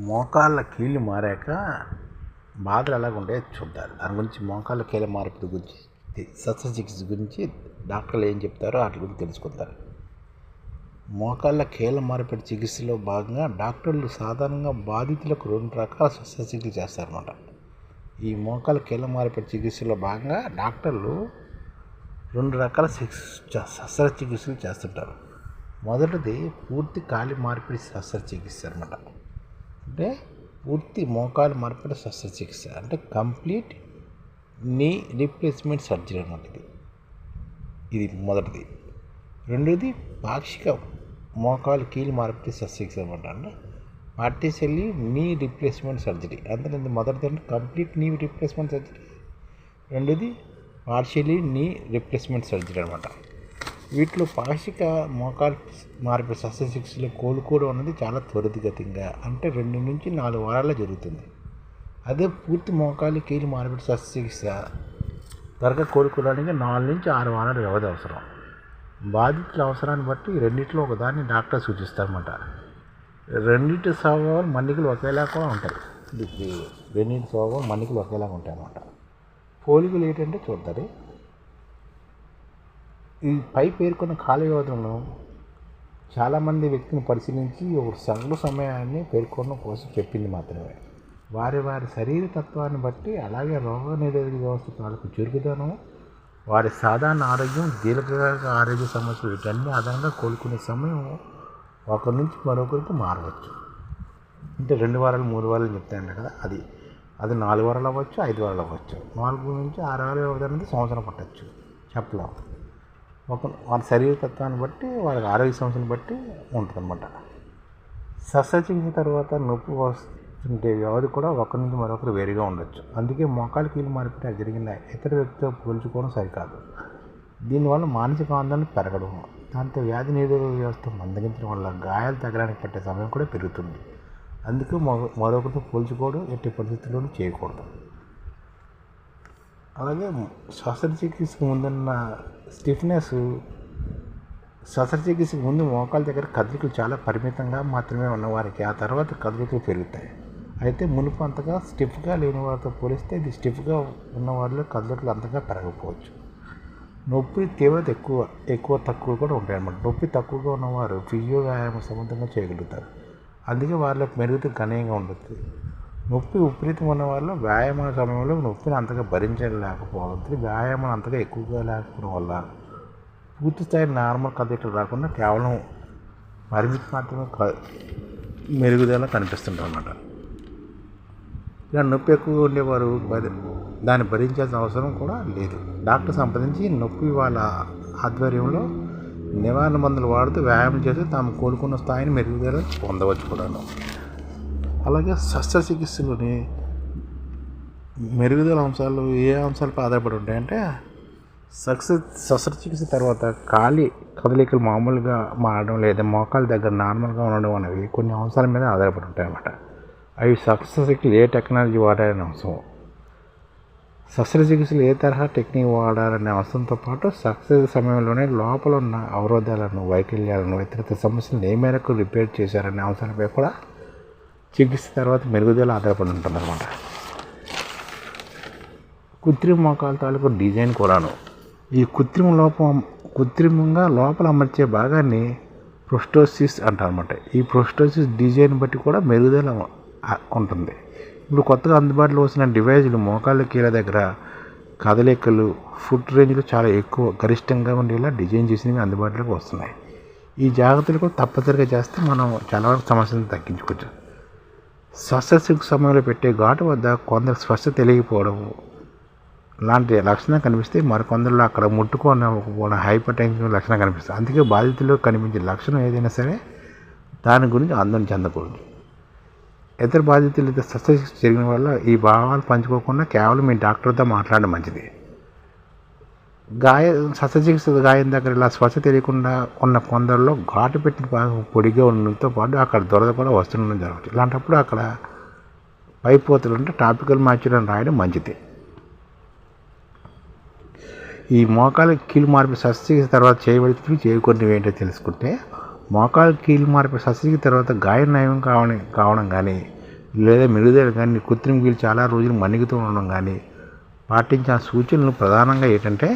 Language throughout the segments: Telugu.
మోకాళ్ళ కీళ్ళు మారాక బాధలు ఎలాగుంటాయో చూద్దాం. దాని గురించి మోకాళ్ళ కీళ్ళ మార్పిడి గురించి శస్త్రచికిత్స గురించి డాక్టర్లు ఏం చెప్తారో వాటి గురించి తెలుసుకుంటారు. మోకాళ్ళ కీళ్ళ మార్పిడి చికిత్సలో భాగంగా డాక్టర్లు సాధారణంగా బాధితులకు 2 రకాల శస్త్రచికిత్స చేస్తారన్నమాట. ఈ మోకాళ్ళ కీళ్ళ మార్పిడి చికిత్సలో భాగంగా డాక్టర్లు 2 రకాల శస్త్రచికిత్సలు చేస్తుంటారు. మొదటిది పూర్తి కాలి మార్పిడి శస్త్రచికిత్స అన్నమాట. అంటే పూర్తి మోకాలు మార్పిడి శస్త్రచికిత్స అంటే కంప్లీట్ నీ రీప్లేస్మెంట్ సర్జరీ అన్నమాట. ఇది మొదటిది. రెండోది పాక్షిక మోకాలు కీలు మార్పిడి శస్త్రచికిత్స అనమాట. అంటే పార్టిషియల్లీ నీ రీప్లేస్మెంట్ సర్జరీ. అంటే మొదటిది అంటే కంప్లీట్ నీ రీప్లేస్మెంట్ సర్జరీ, రెండోది పార్షియల్లీ నీ రీప్లేస్మెంట్ సర్జరీ అనమాట. వీటిలో పాక్షిక మోకాలు మార్పిడి శస్త్రచికిత్సలో కోలుకోవడం అనేది చాలా త్వరితగతిగా అంటే 2 నుంచి 4 వారాల్లో జరుగుతుంది. అదే పూర్తి మోకాలు కీలు మార్పిడి శస్త్రచికిత్స త్వరగా కోలుకోవడానికి 4 నుంచి 6 వారాల వ్యవధి అవసరం. బాధితుల అవసరాన్ని బట్టి రెండింటిలో ఒకదాన్ని డాక్టర్ సూచిస్తారన్నమాట. రెండింటి స్వభావాలు మన్నికలు ఒకేలా కూడా ఉంటాయి. రెండింటి స్వభావం మన్నికలు ఒకేలాగా ఉంటాయి అన్నమాట. పోలికలు ఏంటంటే చూద్దారు. ఈ పై పేర్కొన్న కాల వ్యవధులను చాలామంది వ్యక్తిని పరిశీలించి ఒక సగటు సమయాన్ని పేర్కొనడం కోసం చెప్పింది మాత్రమే. వారి శరీర తత్వాన్ని బట్టి, అలాగే రోగనిరోధక వ్యవస్థ తాలూకు చురుకుదనం, వారి సాధారణ ఆరోగ్యం, దీర్ఘకాలిక ఆరోగ్య సమస్యలు వీటన్ని ఆధారంగా కోలుకునే సమయం ఒకరి నుంచి మరొకరికి మారవచ్చు. అంటే 2 వారాలు 3 వారాలు చెప్తాయంట కదా, అది 4 వారాలు అవ్వచ్చు, 5 వారాలు అవ్వచ్చు. 4 నుంచి 6 వారాలు వ్యవధి అనేది సంవత్సరం పట్టచ్చు, చెప్పలేము. వారి శరీరతత్వాన్ని బట్టి, వారి ఆరోగ్య సమస్యను బట్టి ఉంటుందన్నమాట. శస్త్రచికిత్స తర్వాత నొప్పి వస్తుంటే వ్యవధి కూడా ఒకరి నుంచి మరొకరు వేరుగా ఉండొచ్చు. అందుకే మోకాలు కీలు మార్పిడి జరిగిన ఇతర వ్యక్తితో పోల్చుకోవడం సరికాదు. దీనివల్ల మానసిక ఆందోళన పెరగడం, దాంతో వ్యాధి నిరోధక వ్యవస్థ మందగించడం వల్ల గాయాలు తగ్గడానికి పట్టే సమయం కూడా పెరుగుతుంది. అందుకే మరొకరితో పోల్చుకోవడం ఎట్టి పరిస్థితుల్లోనూ చేయకూడదు. అలాగే శస్త్రచికిత్సకు ముందున్న స్టిఫ్నెస్, శస్త్రచికిత్సకు ముందు మోకాల దగ్గర కదలికలు చాలా పరిమితంగా మాత్రమే ఉన్నవారికి ఆ తర్వాత కదలికలు పెరుగుతాయి. అయితే మునుపు అంతగా స్టిఫ్గా లేని వారితో పోలిస్తే ఇది స్టిఫ్గా ఉన్నవారిలో కదలికలు అంతగా పెరగకపోవచ్చు. నొప్పి తీవ్రత ఎక్కువ తక్కువ కూడా ఉంటాయన్నమాట. నొప్పి తక్కువగా ఉన్నవారు ఫిజియో వ్యాయామం సమర్థంగా చేయగలుగుతారు. అందుకే వారిలో మెరుగుదల గణనీయంగా ఉంటుంది. నొప్పి విపరీతం ఉన్న వాళ్ళు వ్యాయామాల సమయంలో నొప్పిని అంతగా భరించలేకపోవడంతో వ్యాయామం అంతగా ఎక్కువగా లేకపోవడం వల్ల పూర్తి స్థాయి నార్మల్ కదలికలు రాకుండా కేవలం పరిమితి మాత్రమే మెరుగుదల కనిపిస్తుంటారు అన్నమాట. ఇలా నొప్పి ఎక్కువగా ఉండేవారు దాన్ని భరించాల్సిన అవసరం కూడా లేదు. డాక్టర్ సంప్రదించి నొప్పి వాళ్ళ ఆధ్వర్యంలో నివారణ మందులు వాడుతూ వ్యాయామం చేసి తాము కోలుకున్న స్థాయిని మెరుగుదల పొందవచ్చు కూడాను. అలాగే శస్త్రచికిత్సలోని మెరుగుదల అంశాలు ఏ అంశాలపై ఆధారపడి ఉంటాయంటే, శస్త్రచికిత్స తర్వాత కాలి కదలికలు మామూలుగా మారడం లేదా మోకాల దగ్గర నార్మల్గా ఉండడం అనేవి కొన్ని అంశాల మీద ఆధారపడి ఉంటాయి అన్నమాట. అవి శస్త్రచికిత్సలు ఏ టెక్నాలజీ వాడాలనే అంశం, శస్త్రచికిత్సలు ఏ తరహా టెక్నిక్ వాడాలనే అంశంతో పాటు శస్త్రచికిత్స సమయంలోనే లోపల ఉన్న అవరోధాలను, వైకల్యాలను, ఇతర సమస్యలను ఏ మేరకు రిపేర్ చేశారనే అంశాలపై కూడా చికిత్స తర్వాత మెరుగుదల ఆధారపడి ఉంటుందన్నమాట. కృత్రిమ మోకాల తాలూకు డిజైన్ కూడాను. ఈ కృత్రిమంగా లోపల అమర్చే భాగాన్ని ప్రోస్టోసిస్ అంటారన్నమాట. ఈ ప్రోస్టోసిస్ డిజైన్ బట్టి కూడా మెరుగుదల ఉంటుంది. ఇప్పుడు కొత్తగా అందుబాటులో వచ్చిన డివైజులు మోకాళ్ళ కీళ్ళ దగ్గర కదలికలు, ఫుట్ రేంజ్లు చాలా ఎక్కువ గరిష్టంగా ఉండేలా డిజైన్ చేసినవి అందుబాటులోకి వస్తున్నాయి. ఈ జాగ్రత్తలు కూడా తప్పనిసరిగా చేస్తే మనం చాలా వరకు సమస్యలను తగ్గించుకోవచ్చు. శస్త్రచికిత్స సమయంలో పెట్టే ఘాటు వద్ద కొందరు స్పష్టత తెలియకపోవడం లాంటి లక్షణం కనిపిస్తే, మరికొందరిలో అక్కడ ముట్టుకోకపోవడం హైపర్ టెన్షన్ లక్షణం కనిపిస్తుంది. అందుకే బాధితుల్లో కనిపించే లక్షణం ఏదైనా సరే దాని గురించి ఆందోళన చెందకూడదు. ఇతర బాధితులతో శస్త్రచికిత్స జరిగిన వల్ల ఈ భావాలు పంచుకోకుండా కేవలం మీ డాక్టర్తో మాట్లాడడం మంచిది. శస్త్రచికిత్స గాయం దగ్గర ఇలా స్వచ్ఛత తెలియకుండా ఉన్న కొందరిలో ఘాటు పెట్టిన భాగం పొడిగా ఉండడంతో పాటు అక్కడ దురద కూడా వస్తుండడం జరుగుతుంది. ఇలాంటప్పుడు అక్కడ పైపోతలు ఉంటే టాపికల్ మాయిశ్చరైజర్ రాయడం మంచిది. ఈ మోకాలు కీలు మార్పిడి శస్త్రచికిత్స తర్వాత చేయవలసినవి చేయకూడనివి ఏంటో తెలుసుకుంటే, మోకాలు కీలు మార్పిడి శస్త్రచికిత్స తర్వాత గాయం నయం కావడం కానీ లేదా మెరుగుదల కానీ కృత్రిమ కీలు చాలా రోజులు మణిగుతూ ఉండడం కానీ పాటించిన సూచనలు ప్రధానంగా ఏంటంటే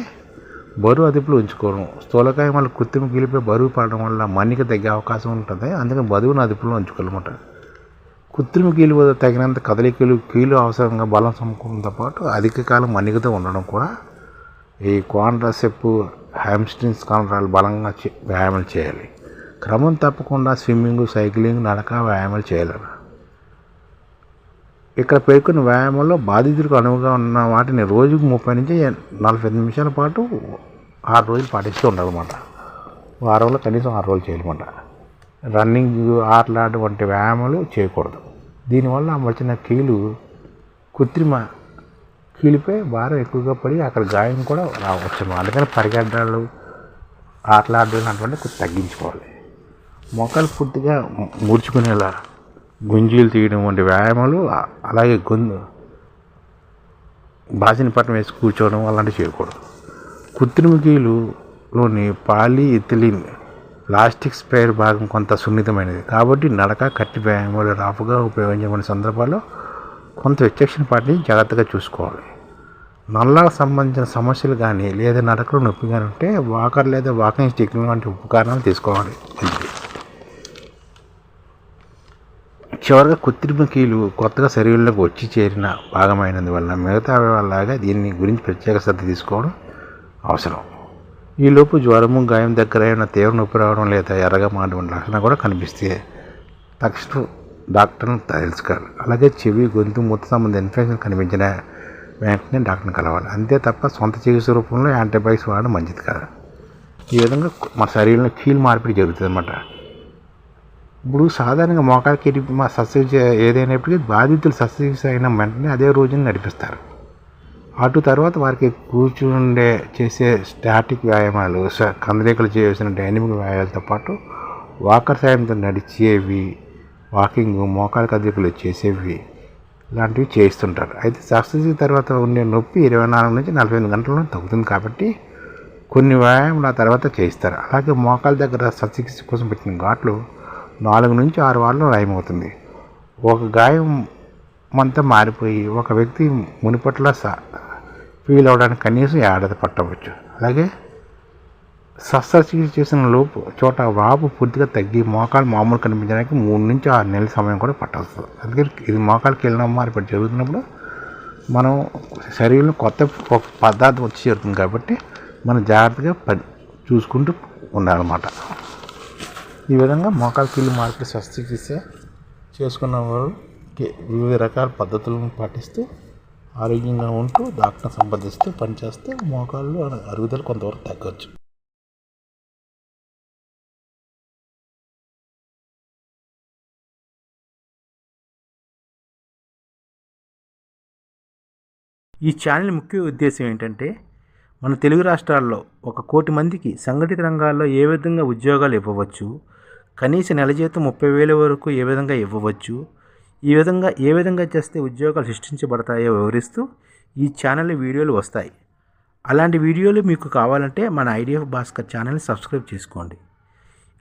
బరువు అదుపులో ఉంచుకోవడం. స్థూలకాయం వల్ల కృత్రిమ కీలుపై బరువు పడడం వల్ల మన్నిక తగ్గే అవకాశం ఉంటుంది. అందుకని బరువును అదుపులో ఉంచుకోవాలన్నమాట. కృత్రిమ కీలు తగినంత కదలికలు కీలు అవసరంగా బలం సమకూరంతో పాటు అధిక కాలం మన్నికతో ఉండడం కూడా ఈ క్వాడ్రిసెప్స్ హ్యామ్స్ట్రింగ్స్ కండరాలు బలంగా వ్యాయామాలు చేయాలి. క్రమం తప్పకుండా స్విమ్మింగ్, సైక్లింగ్, నడక వ్యాయామాలు చేయాలి. ఇక్కడ పేర్కొన్న వ్యాయామంలో బాధితులకు అనువుగా ఉన్న వాటిని రోజుకు 30 నుంచి 45 నిమిషాల పాటు 6 రోజులు పాటిస్తూ ఉండాలన్నమాట. వారంలో కనీసం 6 రోజులు చేయాలన్నమాట. రన్నింగ్, ఆటలాట వంటి వ్యాయామాలు చేయకూడదు. దీనివల్ల వచ్చిన కీలు కృత్రిమ కీలుపై భారం ఎక్కువగా పడి అక్కడ గాయం కూడా రావచ్చు. అందుకని పరిగెడ్డాలు, ఆటలాడడం అటువంటి కొంచెం తగ్గించుకోవాలి. మొక్కలు పూర్తిగా ముడుచుకునేలా గుంజీలు తీయడం వంటి వ్యాయామాలు, అలాగే బాసిని పట్టం వేసి కూర్చోవడం అలాంటివి చేయకూడదు. కృత్రిమ కీలులోని పాలిఇథిలిన్ ప్లాస్టిక్ స్పైర్ భాగం కొంత సున్నితమైనది కాబట్టి నడక, కట్టి వ్యాయామాలు రాఫ్గా ఉపయోగించబడిన సందర్భాల్లో కొంత విచక్షణ పాటించి జాగ్రత్తగా చూసుకోవాలి. నల్లకు సంబంధించిన సమస్యలు కానీ లేదా నడకలో నొప్పి కానీ ఉంటే వాకర్ లేదా వాకింగ్ స్టిక్ వంటి ఉపకరణాలు తీసుకోవాలి. చివరిగా కృత్రిమ కీలు కొత్తగా శరీరంలోకి వచ్చి చేరిన భాగమైనందువల్ల మిగతా అవయవాలాగా దీని గురించి ప్రత్యేక శ్రద్ధ తీసుకోవడం అవసరం. ఈలోపు జ్వరము, గాయం దగ్గర అయిన తీవ్ర నొప్పి రావడం లేదా ఎర్రగా మారడం లక్షణం కూడా కనిపిస్తే తక్షణం డాక్టర్ని తెలుసుకోవాలి. అలాగే చెవి, గొంతు, మూత సంబంధించిన ఇన్ఫెక్షన్ కనిపించిన వెంటనే డాక్టర్ని కలవాలి. అంతే తప్ప సొంత చికిత్స రూపంలో యాంటీబయాటిక్స్ వాడడం మంచిది కాదు. ఈ విధంగా మన శరీరంలో కీలు మార్పిడి జరుగుతుంది అన్నమాట. ఇప్పుడు సాధారణంగా మోకాలు కీలు మా శస్త్రచికిత్స ఏదైనప్పటికీ బాధితులు శస్త్రచికిత్స అయిన వెంటనే అదే రోజున నడిపిస్తారు. అటు తర్వాత వారికి కూర్చుండే చేసే స్టాటిక్ వ్యాయామాలు, కందలికలు చేయాల్సిన డైనమిక్ వ్యాయామాలతో పాటు వాకర్ సాయంతో నడిచేవి, వాకింగ్, మోకాలు కదలికలు చేసేవి ఇలాంటివి చేస్తుంటారు. అయితే శస్త్రచికిత్స తర్వాత ఉండే నొప్పి 24 నుంచి 48 గంటల్లో తగ్గుతుంది కాబట్టి కొన్ని వ్యాయామాలు ఆ తర్వాత చేయిస్తారు. అలాగే మోకాల దగ్గర శస్త్రచికిత్స కోసం పెట్టిన ఘాట్లు 4 నుంచి 6 వారాల్లో నయమవుతుంది. ఒక గాయం అంతా మారిపోయి ఒక వ్యక్తి మునిపట్ల ఫీల్ అవడానికి కనీసం ఏడాది పట్టవచ్చు. అలాగే శస్త్రచికిత్స చేసిన లోపు చోట వాపు పూర్తిగా తగ్గి మోకాలు మామూలు కనిపించడానికి 3 నుంచి 6 నెలల సమయం కూడా పట్టవచ్చు. అందుకని ఇది మోకాలు కీళ్ళ మార్పిడి జరుగుతున్నప్పుడు మనం శరీరంలో కొత్త ఒక పదార్థం వచ్చి చేరుతుంది కాబట్టి మనం జాగ్రత్తగా చూసుకుంటూ ఉండాలన్నమాట. ఈ విధంగా మోకాలు కీళ్ళు మార్పిడి శస్త్రచికిత్స చేసుకున్న వారు వివిధ రకాల పద్ధతులను పాటిస్తూ ఆరోగ్యంగా ఉంటూ డాక్టర్ని సంప్రదిస్తూ పనిచేస్తే మోకాళ్ళు అరుగుదల కొంతవరకు తగ్గవచ్చు. ఈ ఛానల్ ముఖ్య ఉద్దేశం ఏంటంటే మన తెలుగు రాష్ట్రాల్లో 1 కోటి మందికి సంఘటిత రంగాల్లో ఏ విధంగా ఉద్యోగాలు ఇవ్వవచ్చు, కనీస నెల జీతం 30,000 వరకు ఏ విధంగా ఇవ్వవచ్చు, ఏ విధంగా చేస్తే ఉద్యోగాలు సృష్టించబడతాయో వివరిస్తూ ఈ ఛానల్ వీడియోలు వస్తాయి. అలాంటి వీడియోలు మీకు కావాలంటే మన ఐడిఎఫ్ భాస్కర్ ఛానల్ని సబ్స్క్రైబ్ చేసుకోండి.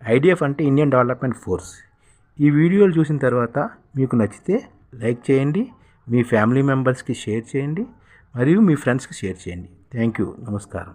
ఐడిఎఫ్ అంటే ఇండియన్ డెవలప్మెంట్ ఫోర్స్. ఈ వీడియోలు చూసిన తర్వాత మీకు నచ్చితే లైక్ చేయండి, మీ ఫ్యామిలీ మెంబర్స్కి షేర్ చేయండి, మరియు మీ ఫ్రెండ్స్కి షేర్ చేయండి. Thank you. నమస్కారం.